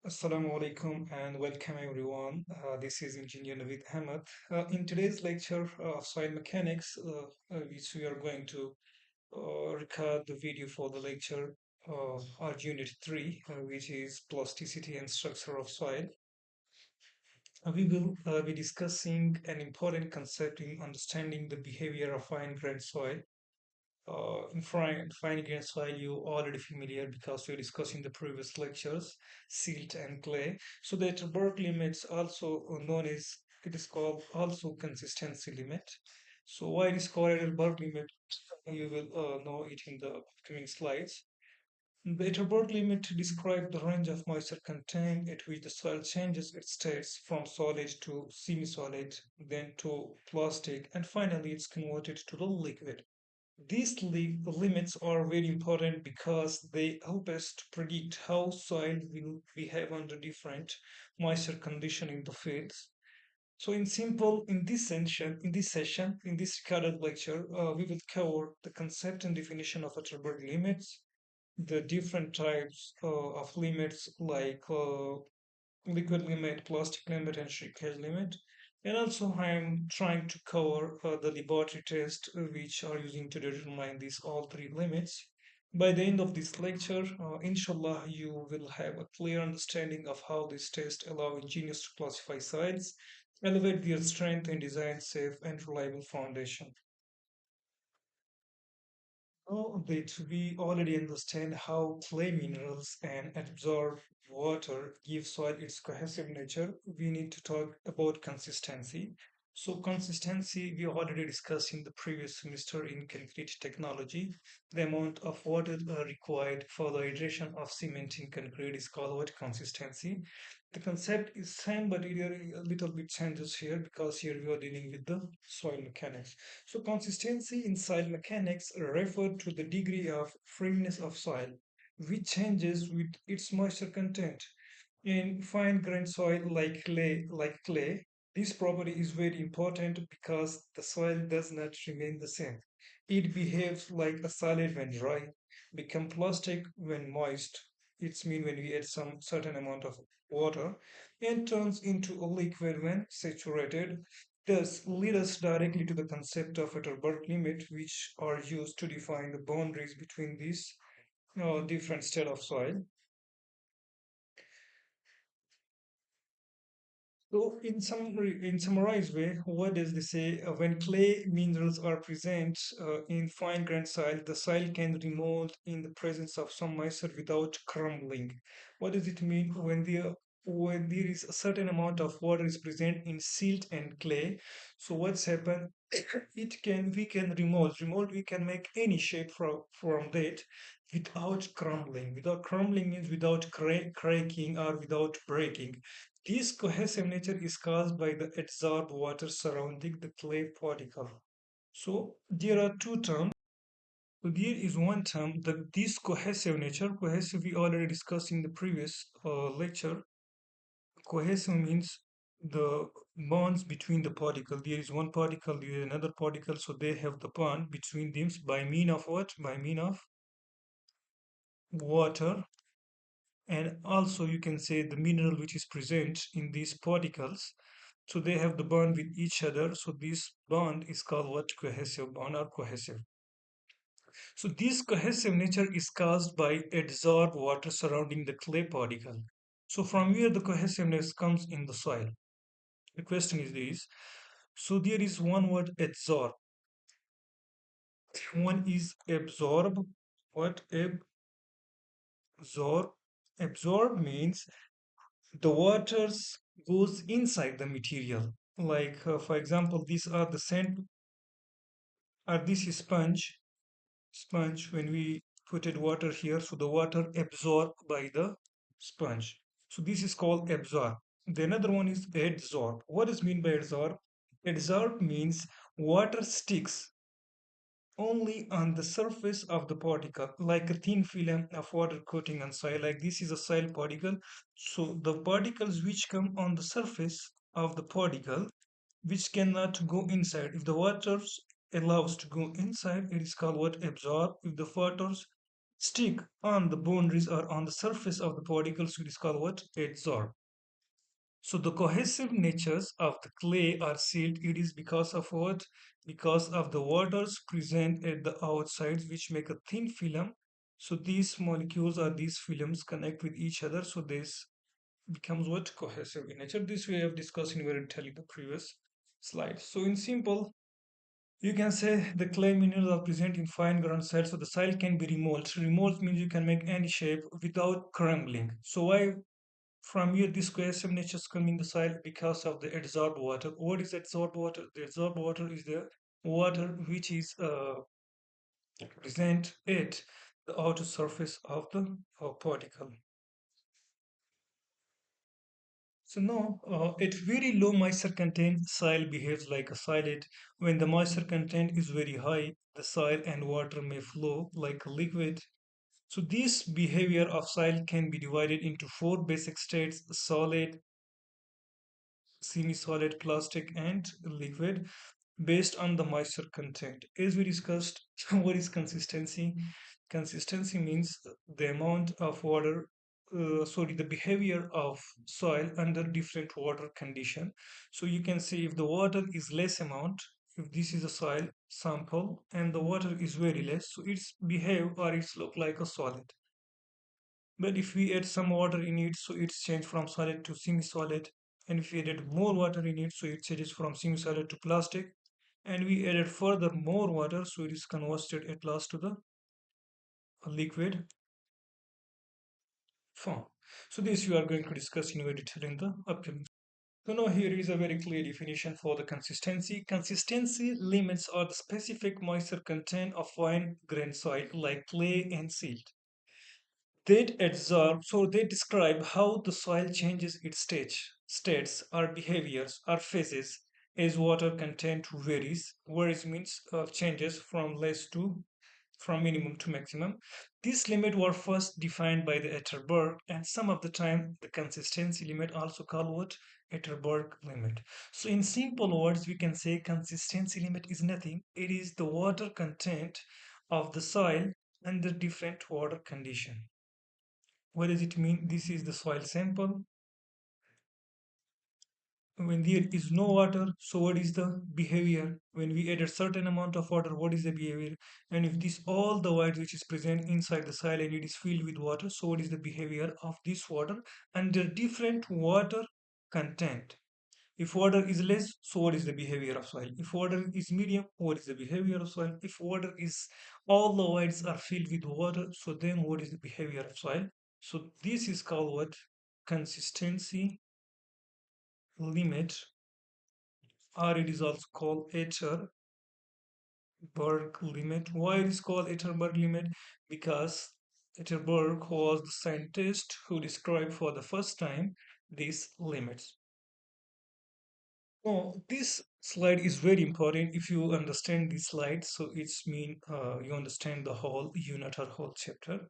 Assalamu alaikum and welcome everyone. This is Engineer Naveed Ahmed. In today's lecture of soil mechanics, which we are going to record the video for the lecture, our unit 3, which is plasticity and structure of soil. We will be discussing an important concept in understanding the behavior of fine-grained soil. In fine-grained soil, you already familiar because we discussed in the previous lectures, silt and clay. So the Atterberg limits also known as it is called also consistency limit. So why it is called Atterberg limit? You will know it in the upcoming slides. The Atterberg limit describes the range of moisture content at which the soil changes its states from solid to semi-solid, then to plastic, and finally it's converted to the liquid. These limits are very important because they help us to predict how soil will behave under different moisture condition in the fields. So in simple, in this recorded lecture, we will cover the concept and definition of Atterberg limits, the different types of limits like liquid limit, plastic limit, and shrinkage limit. And also, I am trying to cover the laboratory tests which are using to determine these all three limits. By the end of this lecture, inshallah, you will have a clear understanding of how these tests allow engineers to classify sites, elevate their strength, and design safe and reliable foundation. Now that we already understand how clay minerals and absorb water give soil its cohesive nature, we need to talk about consistency. So consistency we already discussed in the previous semester in concrete technology. The amount of water required for the hydration of cement in concrete is called what consistency. The concept is same, but it a little bit changes here because here we are dealing with the soil mechanics. So consistency in soil mechanics refer to the degree of firmness of soil, which changes with its moisture content. In fine-grained soil like clay, this property is very important because the soil does not remain the same. It behaves like a solid when dry, become plastic when moist. It's mean when we add some certain amount of water, and turns into a liquid when saturated. Thus, lead us directly to the concept of Atterberg limit, which are used to define the boundaries between these different state of soil. So, in summarized way, what does they say? When clay minerals are present in fine-grained soil, the soil can remold in the presence of some moisture without crumbling. What does it mean when there is a certain amount of water is present in silt and clay? So what's happened? It can we can remold. Remold we can make any shape from that without crumbling. Without crumbling means without cracking or without breaking. This cohesive nature is caused by the adsorbed water surrounding the clay particle. So there are two terms. So there is one term that this cohesive nature, cohesive we already discussed in the previous lecture. Cohesive means the bonds between the particle. There is one particle, there is another particle, so they have the bond between them by mean of what? By mean of water, and also you can say the mineral which is present in these particles. So they have the bond with each other. So this bond is called what? Cohesive bond or cohesive. So this cohesive nature is caused by adsorbed water surrounding the clay particle. So from where the cohesiveness comes in the soil? The question is this. So there is one word adsorb. One is absorb. What absorb? Absorb means the waters goes inside the material. Like for example, these are the sand or this is sponge when we put it water here, so the water absorbed by the sponge. So this is called absorb. The another one is adsorb. What is mean by adsorb? Adsorb means water sticks only on the surface of the particle, like a thin film of water coating on soil. Like this is a soil particle. So the particles which come on the surface of the particle, which cannot go inside. If the water allows to go inside, it is called what? Absorb. If the waters stick on the boundaries or on the surface of the particles, which is called what? Adsorb. So the cohesive natures of the clay are sealed. It is because of what? Because of the waters present at the outsides, which make a thin film. So these molecules or these films connect with each other. So this becomes what? Cohesive in nature. This we have discussed in very detail in the previous slide. So in simple, you can say the clay minerals are present in fine grained soil, so the soil can be remolded. Remold means you can make any shape without crumbling. So why from here this cohesive natures come in the soil? Because of the adsorbed water. What is adsorbed water? The adsorbed water is the water which is present at the outer surface of the particle. So now, at very low moisture content, soil behaves like a solid. When the moisture content is very high, the soil and water may flow like a liquid. So this behavior of soil can be divided into four basic states: solid, semi-solid, plastic, and liquid, based on the moisture content. As we discussed, what is consistency? Consistency means the amount of water, the behavior of soil under different water condition. So you can see if the water is less amount, if this is a soil sample and the water is very less, so it's behave or it's look like a solid. But if we add some water in it, so it's changed from solid to semi-solid. And if we added more water in it, so it changes from semi-solid to plastic. And we added further more water, so it is converted at last to the liquid form. So this we are going to discuss in very detail in the upcoming. So now here is a very clear definition for the consistency. Consistency limits are the specific moisture content of fine grained soil like clay and silt. They describe how the soil changes its states or behaviors or phases as water content varies means changes from less to from minimum to maximum. This limit was first defined by the Atterberg, and some of the time the consistency limit also called what? Atterberg limit. So in simple words, we can say consistency limit is nothing. It is the water content of the soil under different water condition. What does it mean? This is the soil sample. When there is no water, so what is the behavior? When we add a certain amount of water, what is the behavior? And if this all the void which is present inside the soil and it is filled with water, so what is the behavior of this water under different water content? If water is less, so what is the behavior of soil? If water is medium, what is the behavior of soil? If water is all the voids are filled with water, so then what is the behavior of soil? So this is called what? Consistency limit, or it is also called Atterberg limit. Why it is called Atterberg limit? Because Atterberg was the scientist who described for the first time these limits. Oh, this slide is very important. If you understand this slide, so it's mean you understand the whole unit or whole chapter.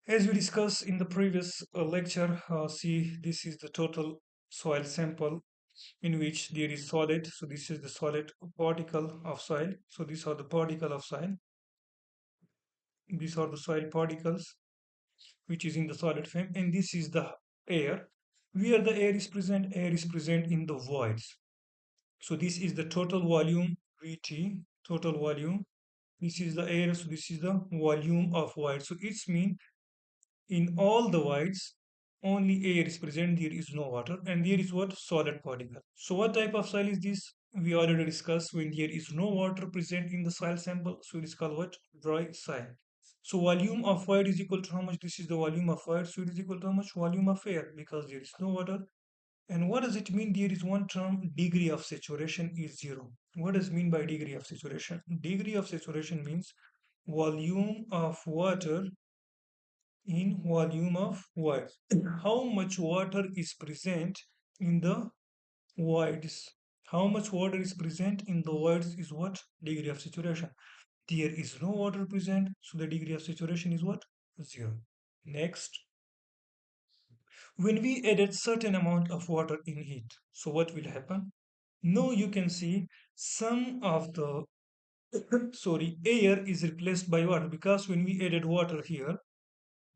As we discussed in the previous lecture, see this is the total soil sample in which there is solid. So this is the solid particle of soil. So these are the particle of soil. These are the soil particles which is in the solid frame, and this is the air. Where the air is present in the voids. So this is the total volume VT, total volume. This is the air, so this is the volume of void. So it's mean in all the voids, only air is present, there is no water, and there is what? Solid particle. So what type of soil is this? We already discussed when there is no water present in the soil sample, so it is called what? Dry soil. So volume of void is equal to how much? This is the volume of void, so it is equal to how much? Volume of air, because there is no water. And what does it mean? There is one term, degree of saturation is zero. What does it mean by degree of saturation? Degree of saturation means volume of water in volume of void. How much water is present in the voids? How much water is present in the voids is what? Degree of saturation. There is no water present, so the degree of saturation is what? Zero. Next, when we added certain amount of water in it, so what will happen? Now you can see some of the sorry, air is replaced by water because when we added water here,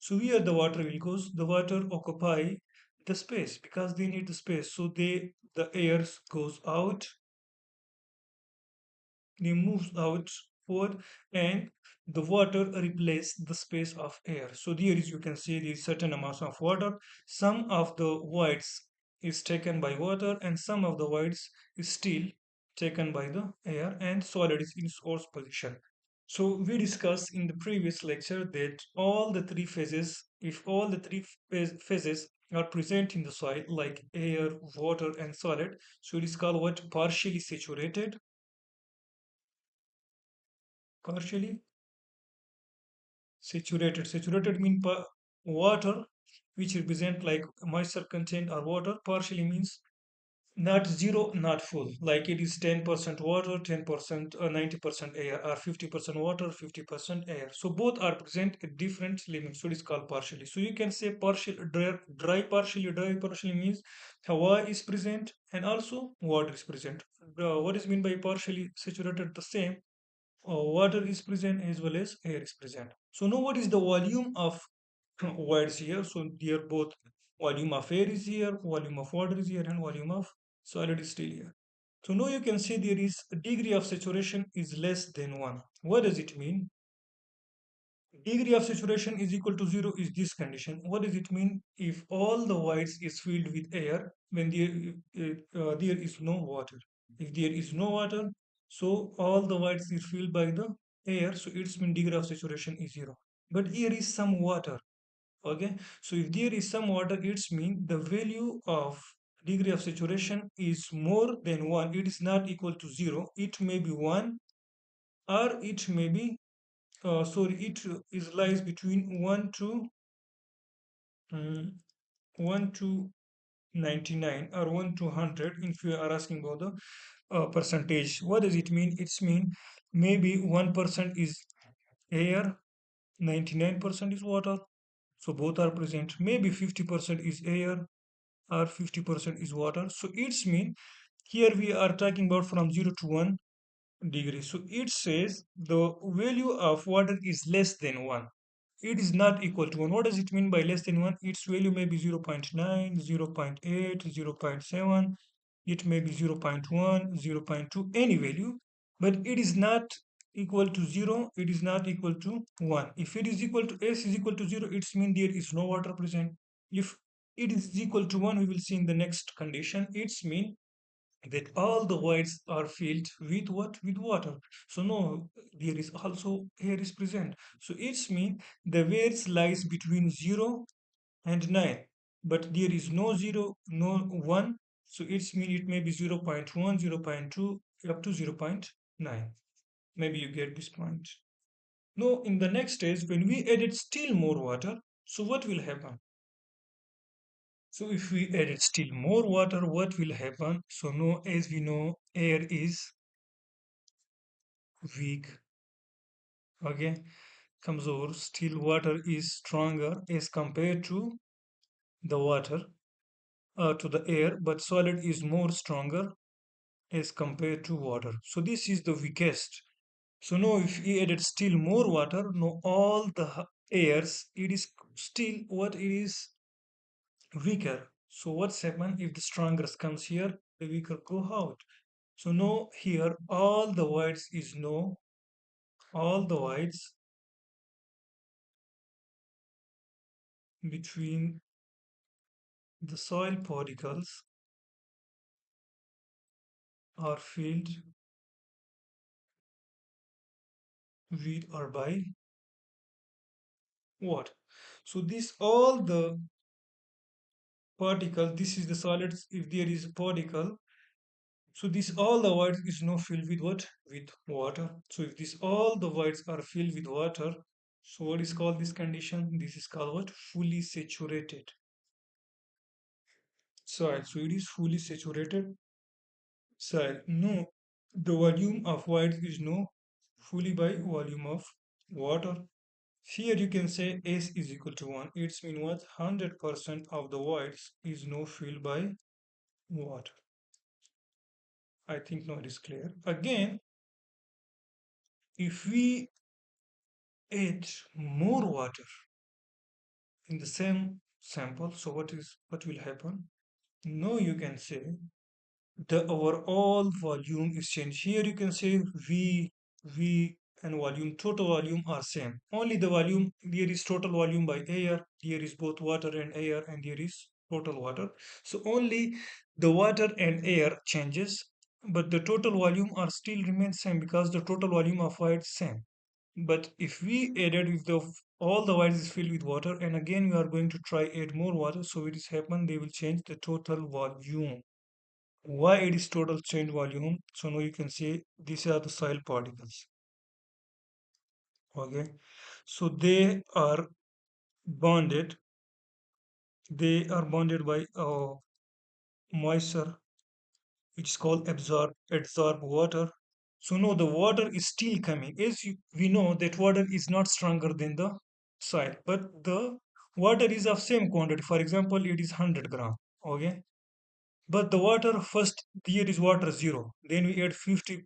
so here the water will goes, the water occupy the space because they need the space. So the air goes out, they moves out forward, and the water replace the space of air. So there is, you can see the certain amounts of water. Some of the voids is taken by water and some of the voids is still taken by the air, and solid is in source position. So we discussed in the previous lecture that all the three phases, if all the three phases are present in the soil like air, water and solid, so it is called what? Partially saturated. Partially saturated mean water which represent like moisture content or water. Partially means not zero, not full, like it is 10% water, 10%, 90% air, or 50% water, 50% air. So both are present at different limits, so it is called partially. So you can say partial dry partially means Hawa is present and also water is present. What is mean by partially saturated? The same, water is present as well as air is present. So now what is the volume of voids here? So here both volume of air is here, volume of water is here, and volume of solid is still here. So now you can see there is a degree of saturation is less than 1. What does it mean? Degree of saturation is equal to 0 is this condition. What does it mean? If all the voids is filled with air, when there is no water. If there is no water, so all the voids is filled by the air, so its mean degree of saturation is 0. But here is some water. Okay, so if there is some water, it's mean the value of degree of saturation is more than 1. It is not equal to 0. It may be 1, or it may be sorry, it is lies between 1 to um, 1 to 99 or 1 to 100. If you are asking about the percentage, what does it mean? It's mean maybe 1% is air, 99% is water, so both are present. Maybe 50% is air or 50% is water, so it's mean here we are talking about from 0 to 1 degree. So it says the value of water is less than 1. It is not equal to 1. What does it mean by less than 1? Its value may be 0 0.9, 0 0.8, 0 0.7. It may be 0 0.1, 0 0.2, any value. But it is not equal to 0. It is not equal to 1. If it is equal to S is equal to 0, it means there is no water present. If it is equal to 1, we will see in the next condition. It's mean that all the voids are filled with what? With water. So no, there is also air is present. So it's mean the weights lies between 0 and 9, but there is no 0, no 1. So it's mean it may be 0 0.1, 0 0.2, up to 0 0.9. Maybe you get this point. Now in the next stage, when we added still more water, so what will happen? So if we added still more water, what will happen? So now as we know, air is weak. Okay, comes over. Still water is stronger as compared to the water, to the air, but solid is more stronger as compared to water. So this is the weakest. So now if we added still more water, now all the airs, it is still what it is weaker. So what's happen if the strongest comes here, the weaker go out. So now here all the voids is no, all the voids between the soil particles are filled with or by what? So this all the particle, this is the solids. If there is a particle, so this all the voids is now filled with what? With water. So if this all the voids are filled with water, so what is called this condition? This is called what? Fully saturated soil. So it is fully saturated soil. No, the volume of voids is no fully by volume of water. Here you can say S is equal to 1. It's mean what? 100% of the voids is now filled by water. I think now it is clear. Again, if we add more water in the same sample, so what will happen? Now you can say the overall volume is changed. Here you can say V and volume, total volume are same. Only the volume, here is total volume by air, here is both water and air, and here is total water. So only the water and air changes, but the total volume are still remains same because the total volume of air is same. But if we added, if the all the void is filled with water, and again we are going to try add more water, so it is happen, they will change the total volume. Why it is total change volume? So now you can see these are the soil particles. Okay, so bonded. They are bonded by moisture, which is called absorb water. So now the water is still coming. We know that water is not stronger than the soil, but the water is of same quantity. For example, it is 100 gram. Okay, but the water first here is water zero. Then we add 50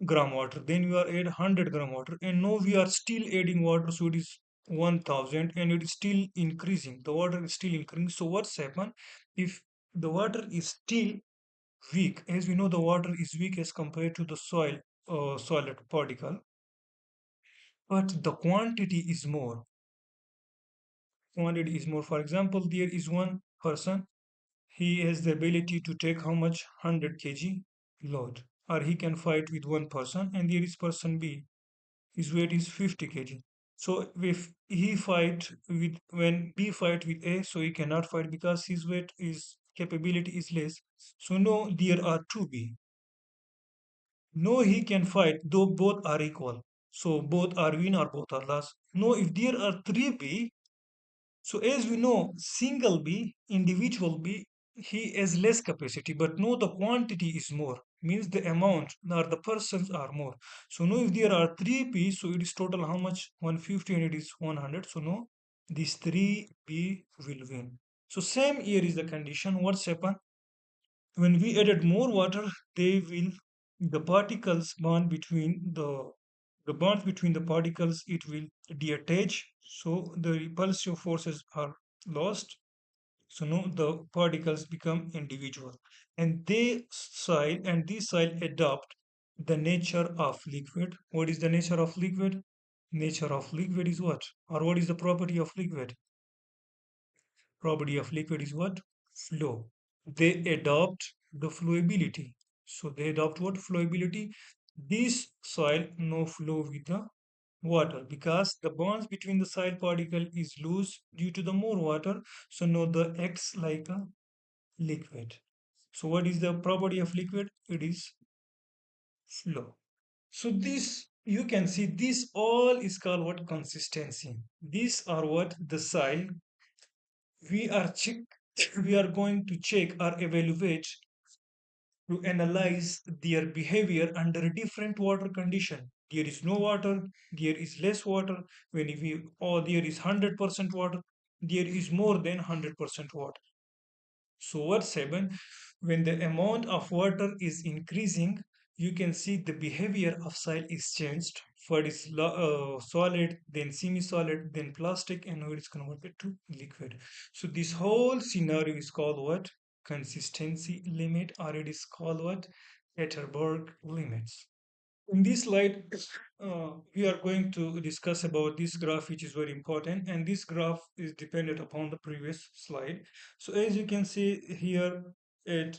gram water, then we are add 100 gram water, and now we are still adding water, so it is 1000, and it is still increasing, the water is still increasing. So what's happen, if the water is still weak, as we know the water is weak as compared to the solid particle, but the quantity is more. For example, there is one person, he has the ability to take how much 100 kg load, or he can fight with one person, and there is person B, his weight is 50 kg. So if he fight with, when B fight with A, so he cannot fight because his weight is capability is less. So no, there are two B. No, he can fight though both are equal. So both are win or both are loss. No, if there are three B, so as we know, single B, individual B, he has less capacity, but no, the quantity is more, means the amount or the persons are more. So no, if there are three P, so it is total how much? 150 and it is 100. So no, these three B will win. So same here is the condition. What's happen? When we added more water, the particles bond between the bonds between the particles, it will detach, so the repulsive forces are lost. So now the particles become individual, and these soil adopt the nature of liquid. What is the nature of liquid? Nature of liquid is what? Or what is the property of liquid? Property of liquid is what? Flow. They adopt the flowability. So they adopt what? Flowability. This soil no flow with the water because the bonds between the soil particle is loose due to the more water. So now the acts like a liquid. So what is the property of liquid? It is flow. So this, you can see this all is called what? Consistency. These are what the soil we are check we are going to check or evaluate to analyze their behavior under a different water condition. There is no water, there is less water. When we, or there is 100% water, there is more than 100% water. So what's happen, when the amount of water is increasing, you can see the behavior of soil is changed. First is solid, then semi-solid, then plastic, and now it is converted to liquid. So this whole scenario is called what? Consistency limit, or it is called what? Atterberg limits. In this slide, we are going to discuss about this graph, which is very important, and this graph is dependent upon the previous slide. So as you can see here, at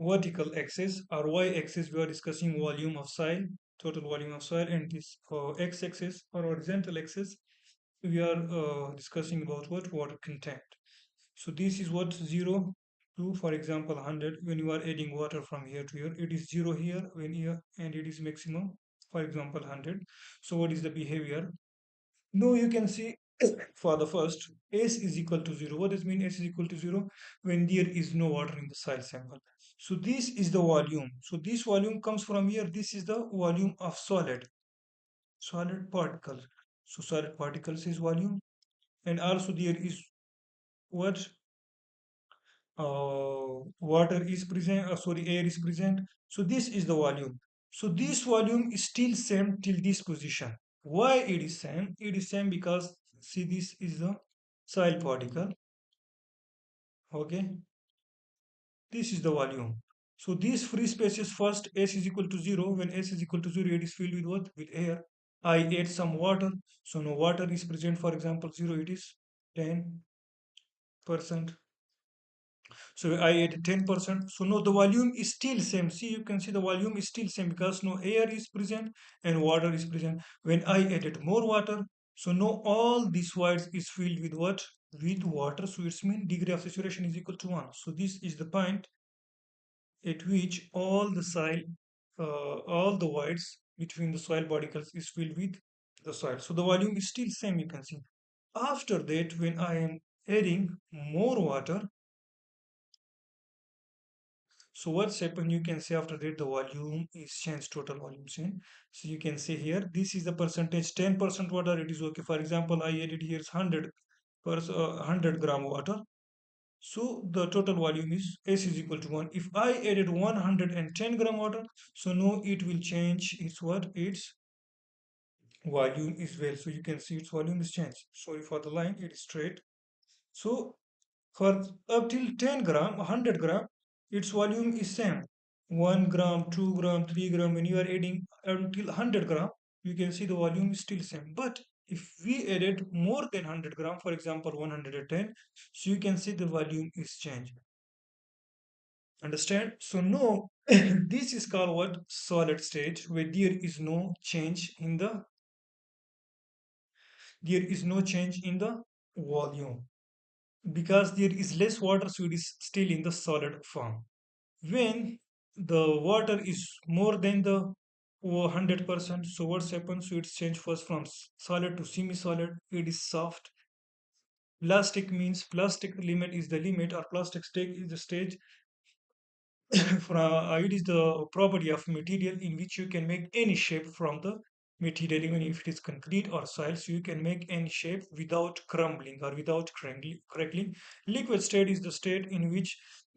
vertical axis or y-axis, we are discussing volume of soil, total volume of soil, and this x-axis or horizontal axis, we are discussing about what? Water content. So this is what? 0 to, for example, 100. When you are adding water from here to here, it is 0 here, when here, and it is maximum, for example, 100. So what is the behavior? No, you can see for the first, S is equal to 0. What does mean S is equal to 0? When there is no water in the soil sample. So this is the volume. So this volume comes from here. This is the volume of solid particles. So solid particles is volume. And also there is what? Water is present, sorry, air is present. So this is the volume. So this volume is still same till this position. Why it is same? It is same because see this is the soil particle. Okay, this is the volume. So these free spaces first S is equal to 0. When S is equal to 0, it is filled with what? With air. I add some water. So no water is present. For example, 0 it is 10%. So I add 10%. So no, the volume is still same. See, you can see the volume is still same because no air is present and water is present. When I added more water, so no, all these voids is filled with what? With water. So it's mean degree of saturation is equal to 1. So this is the point at which all the voids between the soil particles is filled with the soil. So the volume is still same, you can see. After that, when I am adding more water, so what's happened, you can say after that the volume is changed, total volume change. So you can say here, this is the percentage, 10% water, it is okay. For example, I added here is 100 gram water. So the total volume is S is equal to 1. If I added 110 gram water, so no, it will change its what? Its volume is well. So you can see its volume is changed. Sorry for the line, it is straight. So for up till 10 gram, 100 gram, its volume is same. 1 gram, 2 gram, 3 gram, when you are adding until 100 gram, you can see the volume is still same. But if we added more than 100 gram, for example 110, so you can see the volume is changed. Understand? So no, this is called what? Solid state, where there is no change in the volume because there is less water, so it is still in the solid form. When the water is more than the 100%, so what's happened? So it's changed first from solid to semi-solid. It is soft. Plastic means plastic limit is the limit, or plastic state is the stage. It is the property of material in which you can make any shape from the material, even if it is concrete or soil. So you can make any shape without crumbling or without crackling. Liquid state is the state in which the